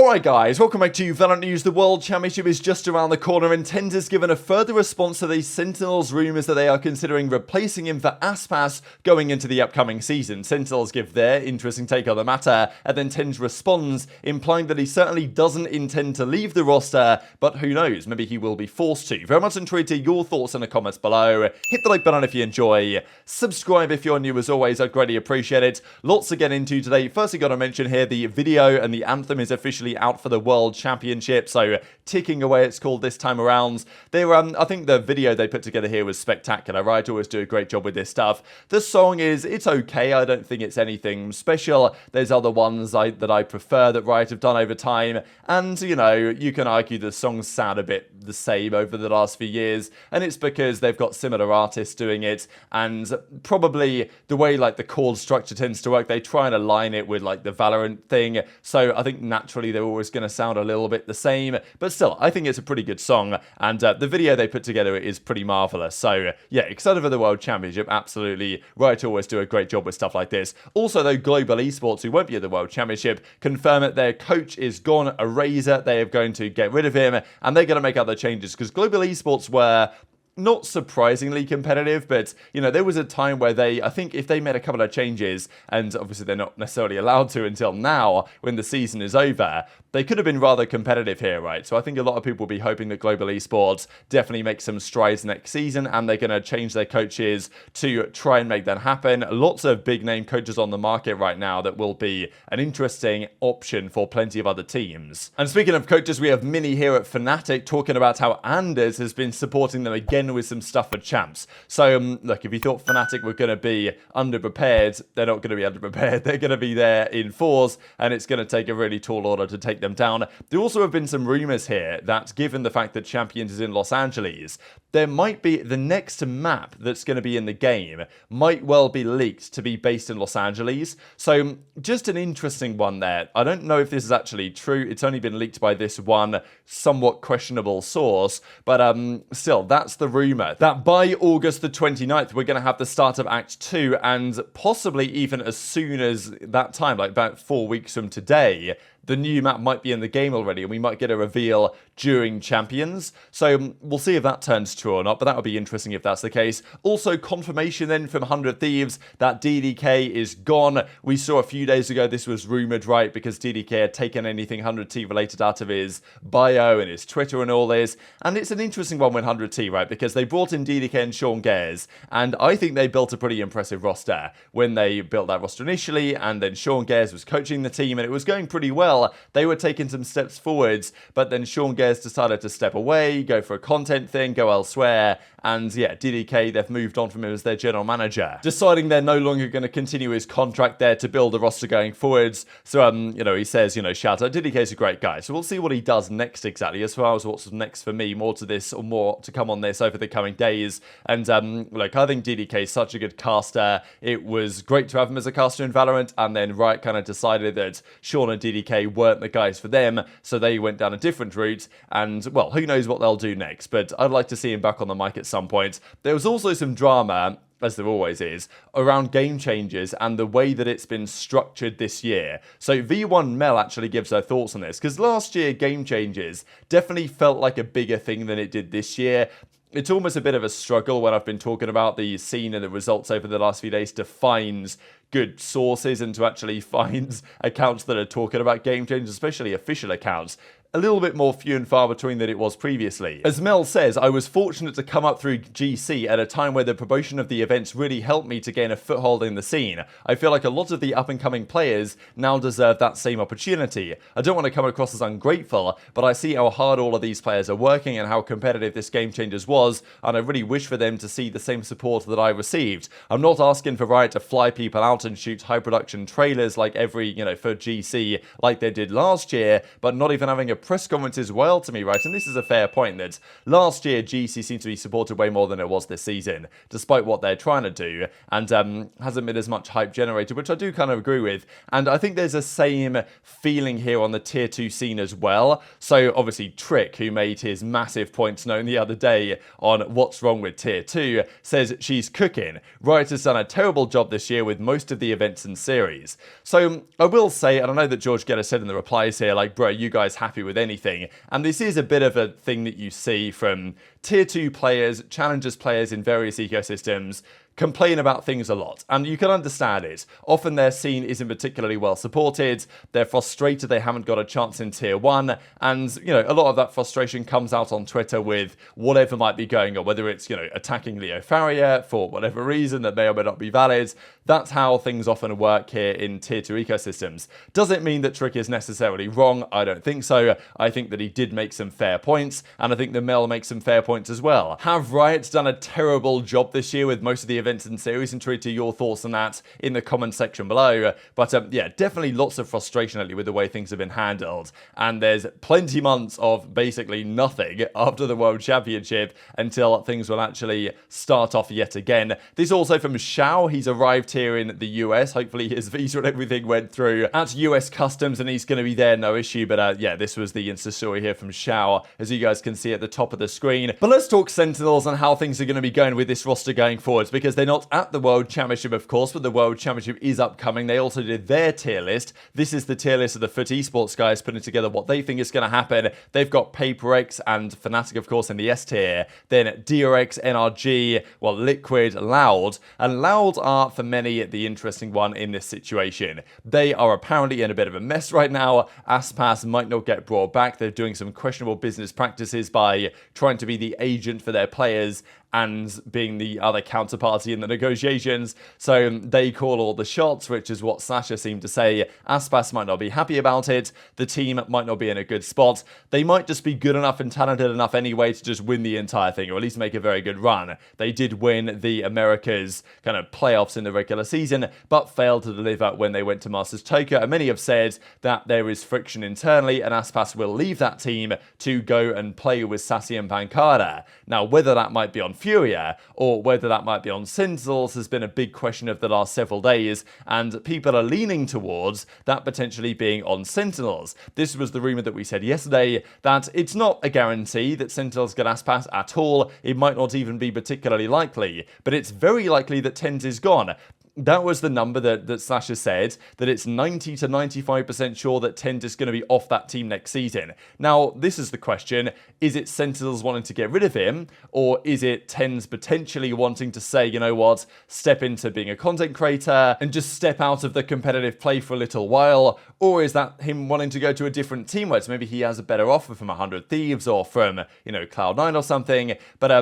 Alright guys, welcome back to VALORANT News. The World Championship is just around the corner and TenZ has given a further response to the Sentinels rumours that they are considering replacing him for Aspas going into the upcoming season. Sentinels give their interesting take on the matter and then TenZ responds, implying that he certainly doesn't intend to leave the roster, but who knows, maybe he will be forced to. Very much intrigued to your thoughts in the comments below. Hit the like button if you enjoy. Subscribe if you're new as always, I'd greatly appreciate it. Lots to get into today. Firstly, got to mention here the video and the anthem is officially out for the World Championship, so ticking away it's called this time around. They were, I think the video they put together here was spectacular, right? Always do a great job with this stuff. The song it's okay, I don't think it's anything special. There's other ones that I prefer that Riot have done over time, and you know, you can argue the songs sound a bit the same over the last few years, and it's because they've got similar artists doing it, and probably the way like the chord structure tends to work, they try and align it with like the Valorant thing, so I think naturally they're always going to sound a little bit the same, but still, I think it's a pretty good song, and the video they put together is pretty marvellous. So yeah, excited for the World Championship, absolutely. Riot always do a great job with stuff like this. Also though, Global Esports, who won't be at the World Championship, confirm that their coach is gone, a Razor. They are going to get rid of him, and they're going to make other changes, because Global Esports were not surprisingly competitive, but you know, there was a time where I think if they made a couple of changes, and obviously they're not necessarily allowed to until now when the season is over, they could have been rather competitive here, right? So I think a lot of people will be hoping that Global Esports definitely make some strides next season, and they're going to change their coaches to try and make that happen. Lots of big name coaches on the market right now that will be an interesting option for plenty of other teams. And speaking of coaches, we have Mini here at Fnatic talking about how Anders has been supporting them again with some stuff for champs. So look, if you thought Fnatic were going to be underprepared, they're not going to be underprepared. They're going to be there in fours, and it's going to take a really tall order to take them down. There also have been some rumors here that given the fact that Champions is in Los Angeles, there might be the next map that's going to be in the game might well be leaked to be based in Los Angeles. So just an interesting one there. I don't know if this is actually true. It's only been leaked by this one somewhat questionable source, but still, that's the rumor that by August the 29th, we're going to have the start of Act 2, and possibly even as soon as that time, like about 4 weeks from today, the new map might be in the game already, and we might get a reveal during Champions. So we'll see if that turns true or not, but that would be interesting if that's the case. Also, confirmation then from 100 Thieves that DDK is gone. We saw a few days ago this was rumored, right, because DDK had taken anything 100T related out of his bio and his Twitter and all this. And it's an interesting one with 100T, right, because they brought in DDK and ShahZaM, and I think they built a pretty impressive roster when they built that roster initially, and then ShahZaM was coaching the team, and it was going pretty well. They were taking some steps forwards, but then ShahZaM decided to step away, go for a content thing, go elsewhere, and yeah, DDK, they've moved on from him as their general manager, deciding they're no longer going to continue his contract there to build the roster going forwards. So, you know, he says, you know, shout out, DDK's a great guy. So we'll see what he does next exactly. As far as what's next for me, more to this or more to come on this over the coming days. And look, I think DDK is such a good caster. It was great to have him as a caster in Valorant, and then Riot kind of decided that Sean and DDK weren't the guys for them, so they went down a different route, and well, who knows what they'll do next, but I'd like to see him back on the mic at some point. There was also some drama, as there always is, around game changes and the way that it's been structured this year. So V1 Mel actually gives her thoughts on this, because last year game changes definitely felt like a bigger thing than it did this year. It's almost a bit of a struggle when I've been talking about the scene and the results over the last few days to find good sources and to actually find accounts that are talking about game changes, especially official accounts. A little bit more few and far between than it was previously. As Mel says, I was fortunate to come up through GC at a time where the promotion of the events really helped me to gain a foothold in the scene. I feel like a lot of the up-and-coming players now deserve that same opportunity. I don't want to come across as ungrateful, but I see how hard all of these players are working and how competitive this Game Changers was, and I really wish for them to see the same support that I received. I'm not asking for Riot to fly people out and shoot high production trailers like for GC like they did last year, but not even having a press conference as well to me, right? And this is a fair point that last year GC seemed to be supported way more than it was this season, despite what they're trying to do, and hasn't been as much hype generated, which I do kind of agree with. And I think there's a same feeling here on the tier 2 scene as well. So obviously Trick, who made his massive points known the other day on what's wrong with tier 2, says she's cooking. Riot has done a terrible job this year with most of the events and series. So I will say, and I know that George Getter said in the replies here, like, bro, you guys happy with anything? And this is a bit of a thing that you see from tier 2 players, challengers players in various ecosystems, complain about things a lot, and you can understand it. Often their scene isn't particularly well supported, they're frustrated they haven't got a chance in tier 1, and, you know, a lot of that frustration comes out on Twitter with whatever might be going on, whether it's, you know, attacking Leo Farrier for whatever reason that may or may not be valid. That's how things often work here in tier 2 ecosystems. Does it mean that Trick is necessarily wrong? I don't think so. I think that he did make some fair points, and I think the Mel makes some fair points as well. Have Riot done a terrible job this year with most of the events and series? And tweet your thoughts on that in the comment section below. But yeah, definitely lots of frustration lately with the way things have been handled, and there's plenty months of basically nothing after the World Championship until things will actually start off yet again. This also from Shao. He's arrived here in the US. Hopefully his visa and everything went through at US Customs and he's going to be there, no issue. But yeah, this was the Insta story here from Shao, as you guys can see at the top of the screen. But let's talk Sentinels and how things are going to be going with this roster going forwards, because they're not at the World Championship, of course, but the World Championship is upcoming. They also did their tier list. This is the tier list of the FUT Esports guys putting together what they think is going to happen. They've got PaperX and Fnatic, of course, in the S tier. Then DRX, NRG, well, Liquid, Loud. And Loud are, for many, the interesting one in this situation. They are apparently in a bit of a mess right now. Aspas might not get brought back. They're doing some questionable business practices by trying to be the agent for their players and being the other counterparty in the negotiations. So they call all the shots, which is what Sasha seemed to say. Aspas might not be happy about it. The team might not be in a good spot. They might just be good enough and talented enough anyway to just win the entire thing, or at least make a very good run. They did win the Americas kind of playoffs in the regular season, but failed to deliver when they went to Masters Tokyo. And many have said that there is friction internally, and Aspas will leave that team to go and play with Sassy and Pancada. Now, whether that might be on Furia or whether that might be on Sentinels has been a big question of the last several days, and people are leaning towards that potentially being on Sentinels. This was the rumor that we said yesterday, that it's not a guarantee that Sentinels get Aspas at all. It might not even be particularly likely, but it's very likely that TenZ is gone. That was the number that Sasha said, that it's 90 to 95% sure that TenZ is going to be off that team next season. Now, this is the question. Is it Sentinels wanting to get rid of him, or is it TenZ potentially wanting to say, you know what, step into being a content creator and just step out of the competitive play for a little while? Or is that him wanting to go to a different team where maybe he has a better offer from 100 Thieves or from, you know, Cloud9 or something? But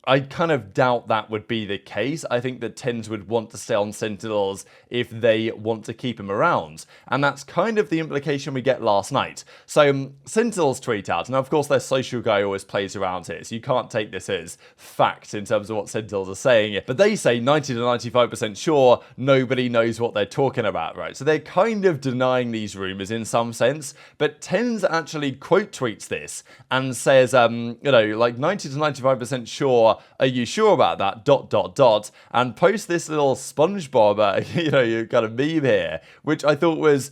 I kind of doubt that would be the case. I think that TenZ would want to stay on Sentinels if they want to keep him around. And that's kind of the implication we get last night. So Sentinels tweet out. Now, of course, their social guy always plays around here, so you can't take this as fact in terms of what Sentinels are saying. But they say 90 to 95% sure nobody knows what they're talking about, right? So they're kind of denying these rumors in some sense. But TenZ actually quote tweets this and says, you know, like 90 to 95% sure. Are you sure about that? ... And post this little SpongeBob, you know, kind of meme here, which I thought was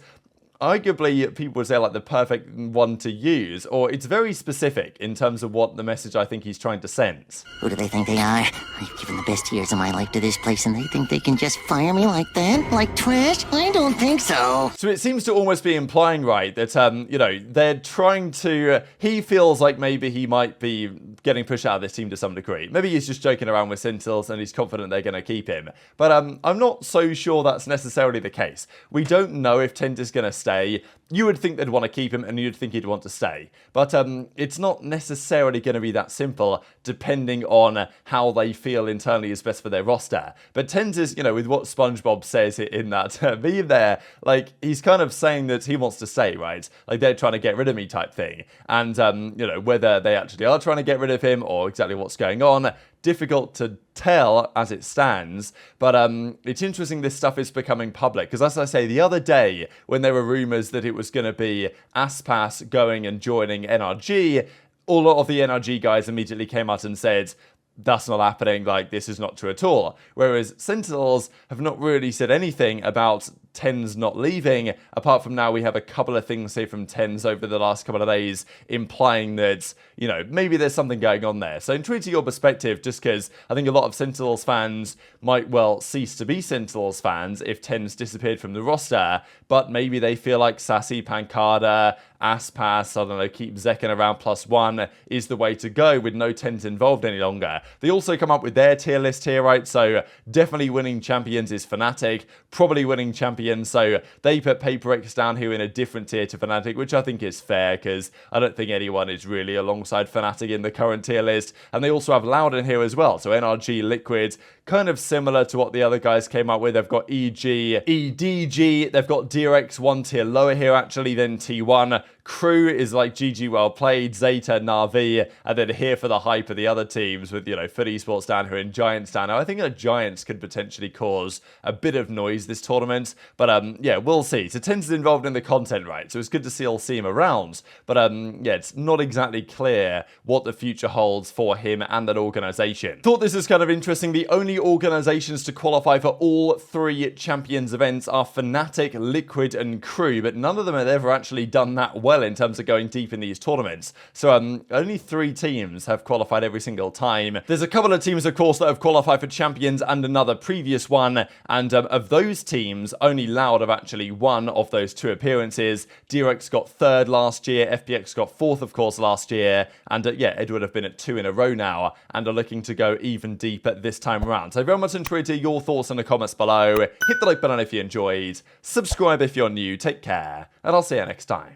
arguably, people would say, like the perfect one to use, or it's very specific in terms of what the message I think he's trying to send. Who do they think they are? I've given the best years of my life to this place, and they think they can just fire me like that? Like trash? I don't think so. So it seems to almost be implying, right, that, you know, they're trying to, he feels like maybe he might be getting pushed out of this team to some degree. Maybe he's just joking around with Sentinels and he's confident they're going to keep him. But I'm not so sure that's necessarily the case. We don't know if TenZ is going to stay. You would think they'd want to keep him and you'd think he'd want to stay. But it's not necessarily going to be that simple, depending on how they feel internally is best for their roster. But TenZ is, you know, with what SpongeBob says in that meme there, like, he's kind of saying that he wants to stay, right? Like, they're trying to get rid of me type thing. And, you know, whether they actually are trying to get rid of him or exactly what's going on, difficult to tell as it stands, but it's interesting this stuff is becoming public, because as I say, the other day when there were rumors that it was going to be Aspas going and joining NRG, a lot of the NRG guys immediately came out and said, that's not happening, like, this is not true at all. Whereas Sentinels have not really said anything about TenZ not leaving, apart from now we have a couple of things, say, from TenZ over the last couple of days, implying that, you know, maybe there's something going on there. So intrigued to your perspective, just because I think a lot of Sentinels fans might well cease to be Sentinels fans if TenZ disappeared from the roster, but maybe they feel like Sassy, Pancada, Aspas, I don't know, keep Zekken around +1 is the way to go with no TenZ involved any longer. They also come up with their tier list here, right? So definitely winning champions is Fnatic, probably winning champions, so they put PaperX down here in a different tier to Fnatic, which I think is fair, because I don't think anyone is really alongside Fnatic in the current tier list. And they also have Loud in here as well, so NRG, Liquid, kind of similar to what the other guys came up with. They've got EG, EDG, they've got DRX one tier lower here actually than T1. Crew is like GG well played, Zeta, Na'Vi, and then here for the hype of the other teams with, you know, Foot Esports down here and Giants down. Now, I think Giants could potentially cause a bit of noise this tournament, but yeah, we'll see. So TenZ is involved in the content, right? So it's good to see him around, but yeah, it's not exactly clear what the future holds for him and that organization. Thought this is kind of interesting. The only organizations to qualify for all 3 champions events are Fnatic, Liquid, and Crew, but none of them have ever actually done that well in terms of going deep in these tournaments. So only 3 teams have qualified every single time. There's a couple of teams, of course, that have qualified for champions and another previous one, and of those teams, only Loud have actually won of those 2 appearances. DRX got 3rd last year, FPX got 4th, of course, last year, and yeah, Edward have been at 2 in a row now, and are looking to go even deeper this time around. So very much enjoyed to hear your thoughts in the comments below. Hit the like button if you enjoyed, subscribe if you're new, take care, and I'll see you next time.